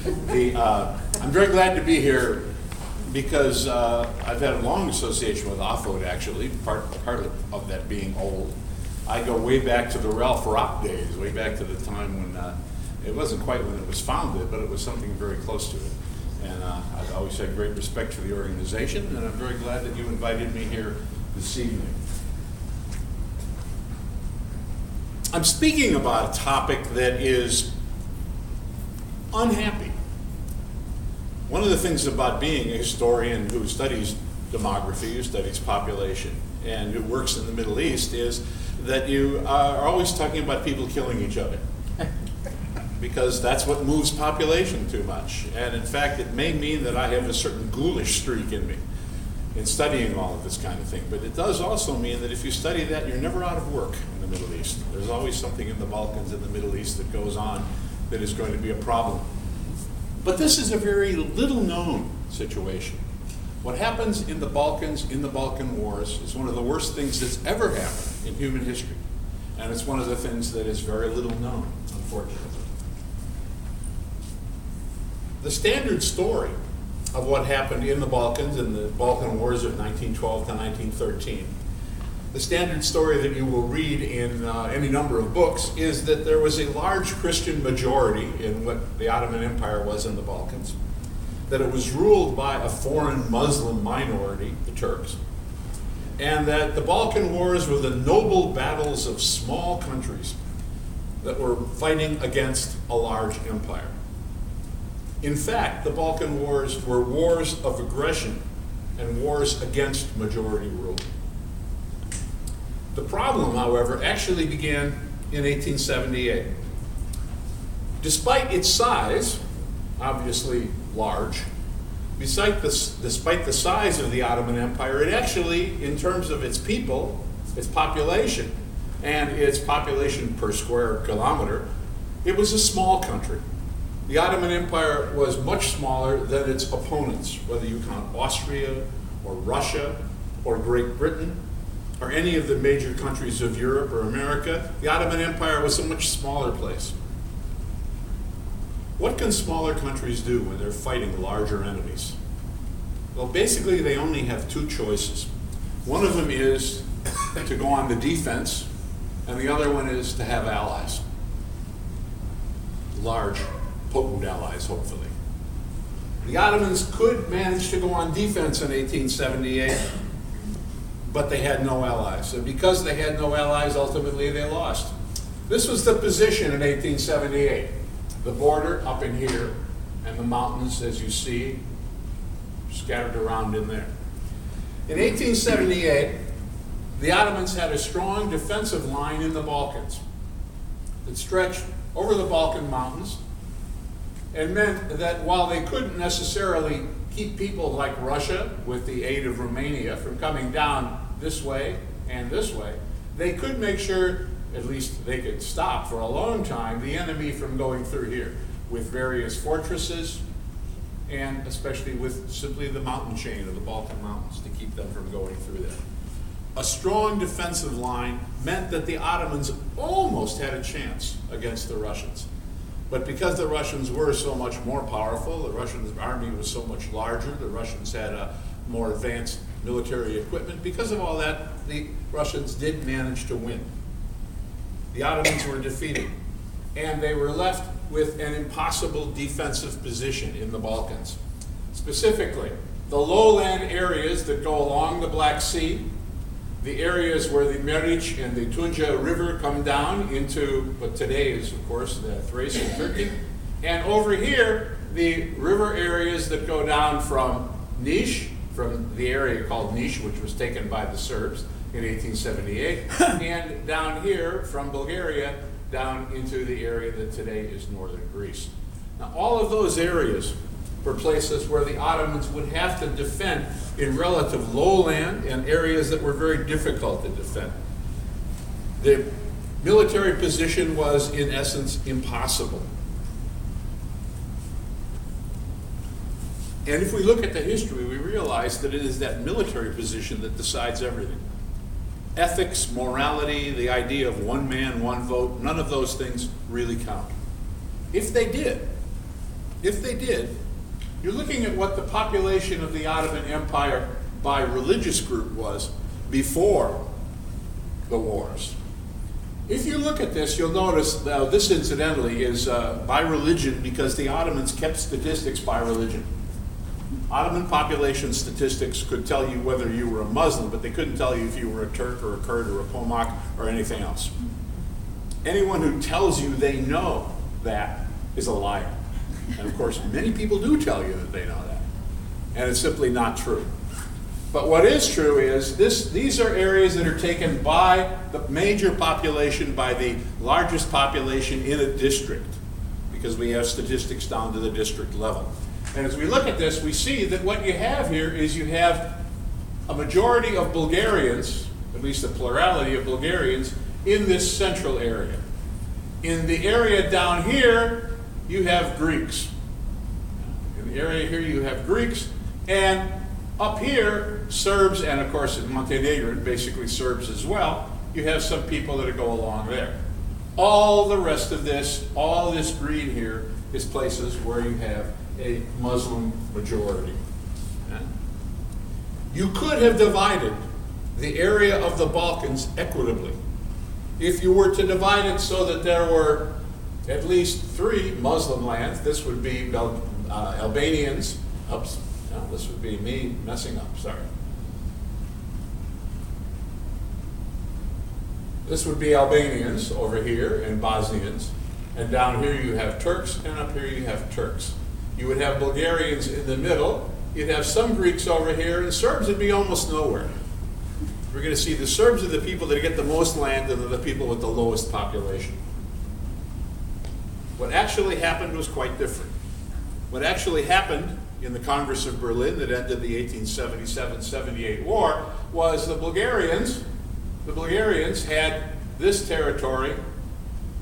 I'm very glad to be here because I've had a long association with AFOT, actually, part of that being old. I go way back to the Ralph Rock days, way back to the time when it wasn't quite when it was founded, but it was something very close to it. And I've always had great respect for the organization, and I'm very glad that you invited me here this evening. I'm speaking about a topic that is unhappy. One of the things about being a historian who studies demography, who studies population, and who works in the Middle East is that you are always talking about people killing each other. Because that's what moves population too much. And in fact, it may mean that I have a certain ghoulish streak in me in studying all of this kind of thing. But it does also mean that if you study that, you're never out of work in the Middle East. There's always something in the Balkans and the Middle East that goes on that is going to be a problem. But this is a very little known situation. What happens in the Balkans, in the Balkan Wars, is one of the worst things that's ever happened in human history. And it's one of the things that is very little known, unfortunately. The standard story of what happened in the Balkans in the Balkan Wars of 1912 to 1913, the standard story that you will read in any number of books is that there was a large Christian majority in what the Ottoman Empire was in the Balkans, that it was ruled by a foreign Muslim minority, the Turks, and that the Balkan Wars were the noble battles of small countries that were fighting against a large empire. In fact, the Balkan Wars were wars of aggression and wars against majority rule. The problem, however, actually began in 1878. Despite its size, obviously large, despite the size of the Ottoman Empire, it actually, in terms of its people, its population, and its population per square kilometer, it was a small country. The Ottoman Empire was much smaller than its opponents, whether you count Austria or Russia or Great Britain or any of the major countries of Europe or America. The Ottoman Empire was a much smaller place. What can smaller countries do when they're fighting larger enemies? Well, basically they only have two choices. One of them is to go on the defense, and the other one is to have allies. Large, potent allies, hopefully. The Ottomans could manage to go on defense in 1878, but they had no allies. And because they had no allies, ultimately they lost. This was the position in 1878. The border up in here, and the mountains, as you see, scattered around in there. In 1878, the Ottomans had a strong defensive line in the Balkans that stretched over the Balkan mountains and meant that while they couldn't necessarily keep people like Russia, with the aid of Romania, from coming down this way and this way, they could make sure, at least they could stop for a long time, the enemy from going through here with various fortresses and especially with simply the mountain chain of the Balkan mountains to keep them from going through there. A strong defensive line meant that the Ottomans almost had a chance against the Russians. But because the Russians were so much more powerful, the Russian army was so much larger, the Russians had a more advanced military equipment, because of all that, the Russians did manage to win. The Ottomans were defeated, and they were left with an impossible defensive position in the Balkans. Specifically, the lowland areas that go along the Black Sea, the areas where the Meriç and the Tunja River come down into what today is, of course, the Thrace in Turkey. And over here, the river areas that go down from Niš, from the area called Niš, which was taken by the Serbs in 1878, and down here from Bulgaria down into the area that today is northern Greece. Now, all of those areas were places where the Ottomans would have to defend in relative lowland and areas that were very difficult to defend. The military position was, in essence, impossible. And if we look at the history, we realize that it is that military position that decides everything. Ethics, morality, the idea of one man, one vote, none of those things really count. If they did, if they did, you're looking at what the population of the Ottoman Empire by religious group was before the wars. If you look at this, you'll notice, now this incidentally is by religion because the Ottomans kept statistics by religion. Ottoman population statistics could tell you whether you were a Muslim, but they couldn't tell you if you were a Turk or a Kurd or a Pomak or anything else. Anyone who tells you they know that is a liar. And of course, many people do tell you that they know that. And it's simply not true. But what is true is these are areas that are taken by the major population, by the largest population in a district, because we have statistics down to the district level. And as we look at this, we see that what you have here is you have a majority of Bulgarians, at least a plurality of Bulgarians, in this central area. In the area down here, you have Greeks. In the area here, you have Greeks, and up here, Serbs, and of course in Montenegrin, basically Serbs as well, you have some people that go along there. All the rest of this, all this green here, is places where you have a Muslim majority. You could have divided the area of the Balkans equitably. If you were to divide it so that there were at least 3 Muslim lands, this would be Albanians, oops, no, this would be me messing up, sorry. This would be Albanians over here and Bosnians, and down here you have Turks, and up here you have Turks. You would have Bulgarians in the middle, you'd have some Greeks over here, and Serbs would be almost nowhere. We're going to see the Serbs are the people that get the most land and they're the people with the lowest population. What actually happened was quite different. What actually happened in the Congress of Berlin that ended the 1877-78 war was the Bulgarians had this territory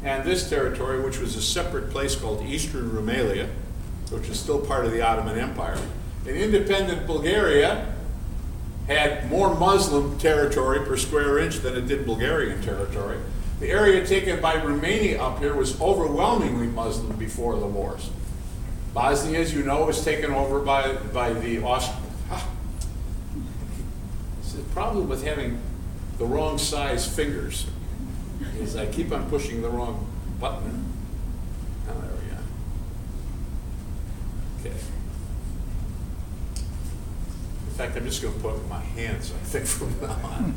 and this territory, which was a separate place called Eastern Rumelia, which is still part of the Ottoman Empire. And independent Bulgaria had more Muslim territory per square inch than it did Bulgarian territory. The area taken by Romania up here was overwhelmingly Muslim before the wars. Bosnia, as you know, was taken over by the Austrians. The problem with having the wrong size fingers is I keep on pushing the wrong button. Oh, there we go. Okay. In fact, I'm just going to put my hands, I think, from now on.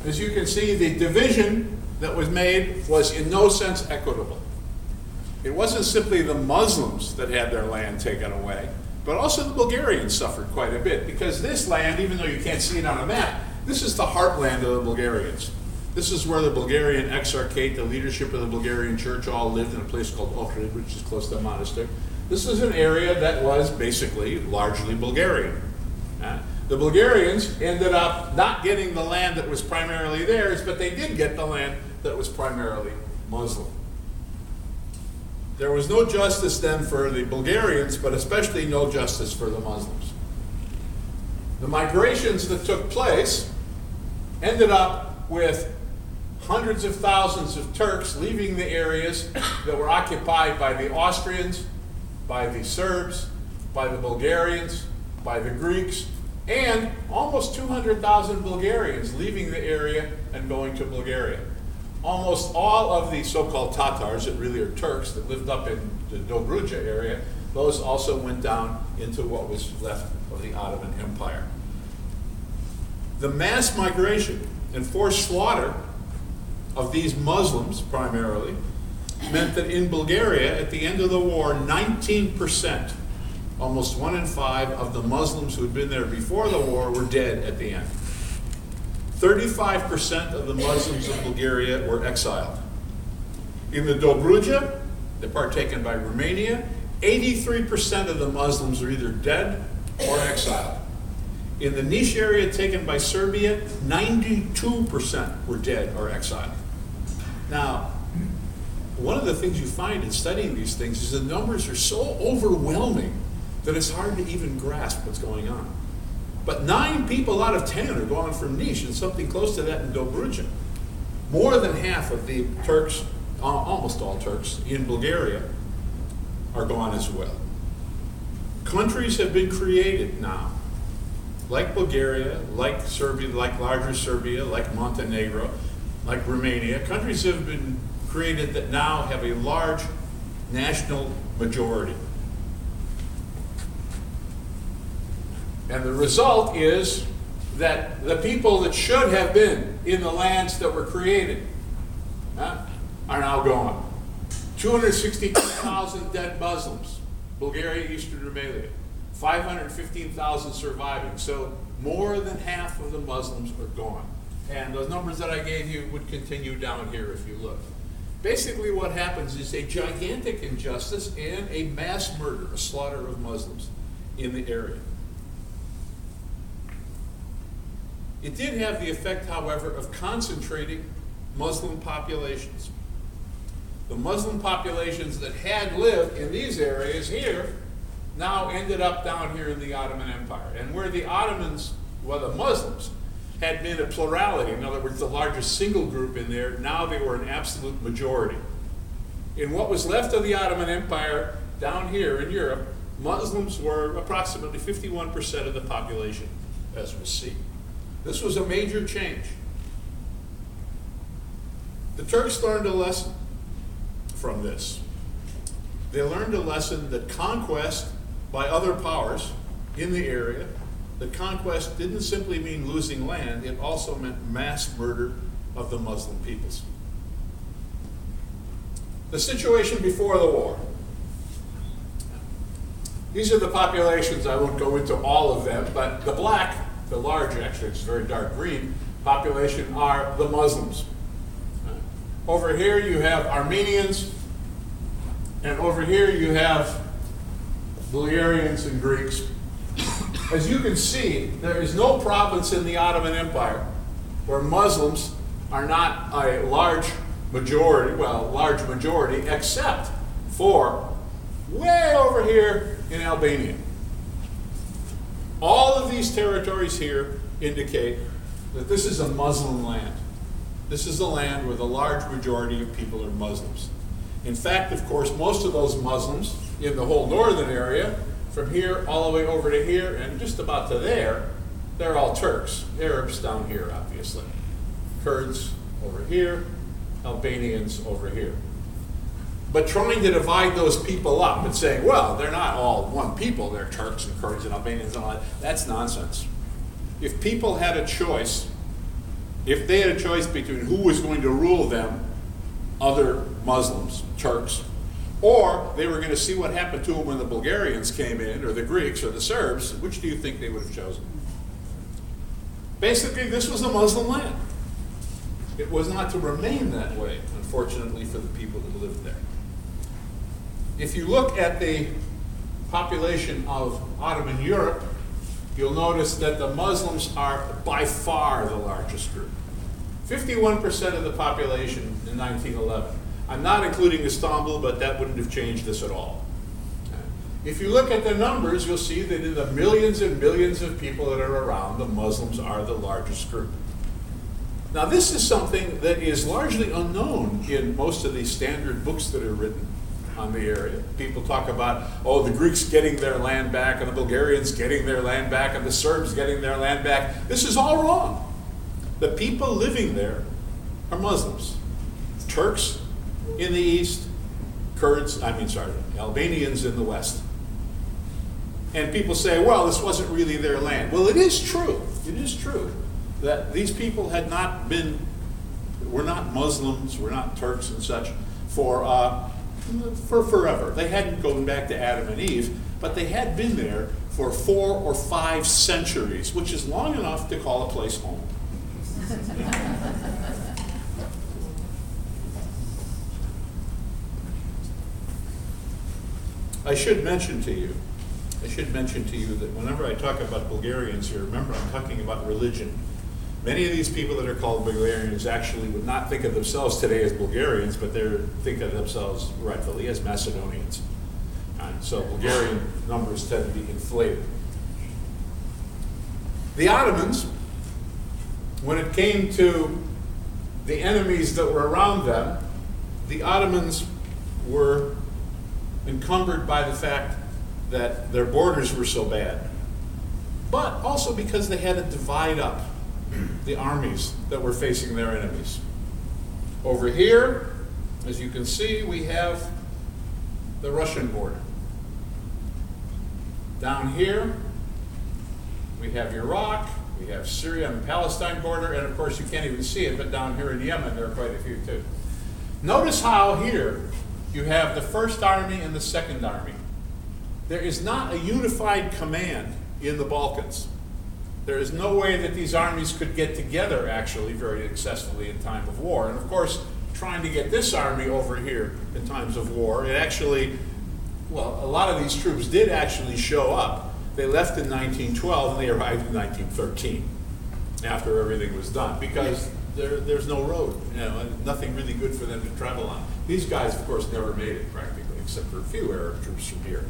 As you can see, the division that was made was in no sense equitable. It wasn't simply the Muslims that had their land taken away, but also the Bulgarians suffered quite a bit, because this land, even though you can't see it on a map, this is the heartland of the Bulgarians. This is where the Bulgarian Exarchate, the leadership of the Bulgarian church, all lived in a place called Ohrid, which is close to a monastery. This is an area that was basically largely Bulgarian. The Bulgarians ended up not getting the land that was primarily theirs, but they did get the land that was primarily Muslim. There was no justice then for the Bulgarians, but especially no justice for the Muslims. The migrations that took place ended up with hundreds of thousands of Turks leaving the areas that were occupied by the Austrians, by the Serbs, by the Bulgarians, by the Greeks, and almost 200,000 Bulgarians leaving the area and going to Bulgaria. Almost all of the so-called Tatars, that really are Turks, that lived up in the Dobruja area, those also went down into what was left of the Ottoman Empire. The mass migration and forced slaughter of these Muslims, primarily, meant that in Bulgaria, at the end of the war, 19%, almost 1 in 5 of the Muslims who had been there before the war were dead at the end. 35% of the Muslims of Bulgaria were exiled. In the Dobruja, the part taken by Romania, 83% of the Muslims are either dead or exiled. In the Niš area taken by Serbia, 92% were dead or exiled. Now, one of the things you find in studying these things is the numbers are so overwhelming that it's hard to even grasp what's going on. But 9 people out of 10 are gone from Niš, and something close to that in Dobruja. More than half of the Turks, almost all Turks, in Bulgaria are gone as well. Countries have been created now, like Bulgaria, like Serbia, like larger Serbia, like Montenegro, like Romania. Countries have been created that now have a large national majority. And the result is that the people that should have been in the lands that were created are now gone. 262,000 dead Muslims, Bulgaria, Eastern Romania, 515,000 surviving. So more than half of the Muslims are gone. And those numbers that I gave you would continue down here if you look. Basically what happens is a gigantic injustice and a mass murder, a slaughter of Muslims in the area. It did have the effect, however, of concentrating Muslim populations. The Muslim populations that had lived in these areas here now ended up down here in the Ottoman Empire. And where the Ottomans, well, the Muslims, had been a plurality, in other words, the largest single group in there, now they were an absolute majority. In what was left of the Ottoman Empire down here in Europe, Muslims were approximately 51% of the population, as we'll see. This was a major change. The Turks learned a lesson from this. They learned a lesson that conquest by other powers in the area, that conquest didn't simply mean losing land, it also meant mass murder of the Muslim peoples. The situation before the war. These are the populations. I won't go into all of them, but the black, the large actually, it's very dark green, population are the Muslims. Over here you have Armenians, and over here you have Bulgarians and Greeks. As you can see, there is no province in the Ottoman Empire where Muslims are not a large majority, except for way over here in Albania. All of these territories here indicate that this is a Muslim land. This is a land where the large majority of people are Muslims. In fact, of course, most of those Muslims in the whole northern area, from here all the way over to here and just about to there, they're all Turks. Arabs down here, obviously. Kurds over here, Albanians over here. But trying to divide those people up and saying, well, they're not all one people, they're Turks and Kurds and Albanians and all that, that's nonsense. If people had a choice, if they had a choice between who was going to rule them, other Muslims, Turks, or they were going to see what happened to them when the Bulgarians came in, or the Greeks, or the Serbs, which do you think they would have chosen? Basically, this was a Muslim land. It was not to remain that way, unfortunately, for the people that lived there. If you look at the population of Ottoman Europe, you'll notice that the Muslims are by far the largest group. 51% of the population in 1911. I'm not including Istanbul, but that wouldn't have changed this at all. If you look at the numbers, you'll see that in the millions and millions of people that are around, the Muslims are the largest group. Now, this is something that is largely unknown in most of these standard books that are written on the area. People talk about, oh, the Greeks getting their land back, and the Bulgarians getting their land back, and the Serbs getting their land back. This is all wrong. The people living there are Muslims. Turks in the east, Albanians in the west. And people say, well, this wasn't really their land. Well, it is true. It is true that these people were not Muslims, were not Turks and such for forever. They hadn't gone back to Adam and Eve, but they had been there for 4 or 5 centuries, which is long enough to call a place home. I should mention to you that whenever I talk about Bulgarians here, remember I'm talking about religion. Many of these people that are called Bulgarians actually would not think of themselves today as Bulgarians, but they think of themselves rightfully as Macedonians. And so Bulgarian numbers tend to be inflated. The Ottomans, when it came to the enemies that were around them, the Ottomans were encumbered by the fact that their borders were so bad, but also because they had to divide up the armies that were facing their enemies. Over here, as you can see, we have the Russian border. Down here, we have Iraq, we have Syria and the Palestine border, and of course you can't even see it, but down here in Yemen there are quite a few too. Notice how here you have the First Army and the Second Army. There is not a unified command in the Balkans. There is no way that these armies could get together actually very successfully in time of war. And of course, trying to get this army over here in times of war, it actually, well, a lot of these troops did actually show up. They left in 1912 and they arrived in 1913 after everything was done, because there's no road, nothing really good for them to travel on. These guys, of course, never made it practically, except for a few Arab troops from here.